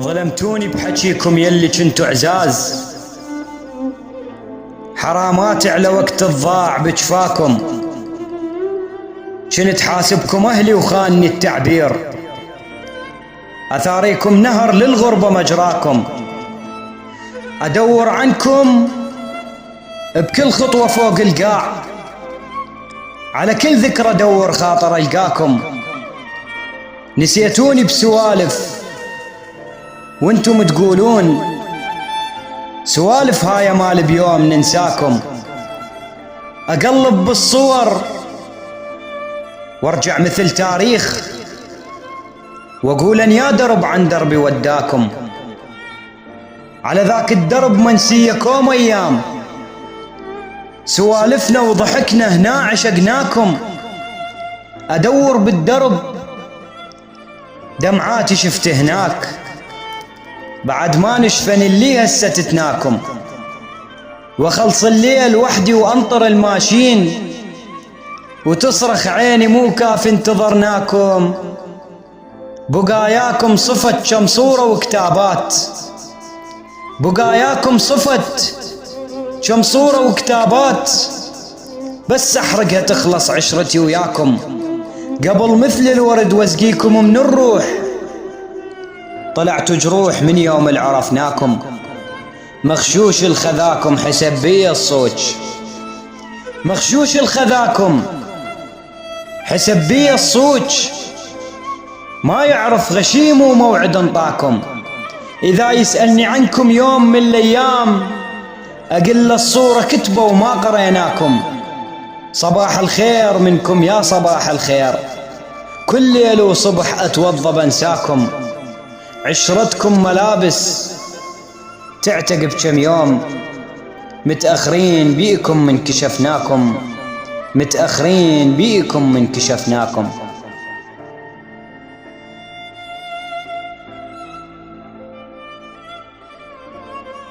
ظلمتوني بحكيكم يلي كنتوا عزاز، حرامات على وقت الضاع بجفاكم، كنت حاسبكم أهلي وخانني التعبير، أثاريكم نهر للغربة مجراكم، أدور عنكم بكل خطوة فوق القاع، على كل ذكرى دور خاطر ألقاكم، نسيتوني بسوالف وانتم تقولون سوالف هاي مال بيوم ننساكم، أقلب بالصور وارجع مثل تاريخ واقول ان يا درب عن دربي وداكم، على ذاك الدرب منسية كوم ايام، سوالفنا وضحكنا هنا عشقناكم، ادور بالدرب دمعاتي شفت هناك، بعد ما نشفن اللي هسه تتناكم، وخلص الليل وحدي وانطر الماشين، وتصرخ عيني مو كاف انتظرناكم، بقاياكم صفت كم صورة وكتابات، بقاياكم صفت كم صورة وكتابات، بس احرقها تخلص عشرتي وياكم، قبل مثل الورد واسقيكم من الروح، طلعتوا جروح من يوم اللي عرفناكم، مخشوش الخذاكم حسب بي الصوج، مخشوش الخذاكم حسب بي الصوج، ما يعرف غشيم وموعد انطاكم، إذا يسألني عنكم يوم من الأيام أقل الصورة كتبة وما قريناكم، صباح الخير منكم يا صباح الخير، كل ليل وصبح أتوضى بنساكم، عشرتكم ملابس تعتق بكم يوم، متأخرين بيكم من كشفناكم، متأخرين بيكم من كشفناكم.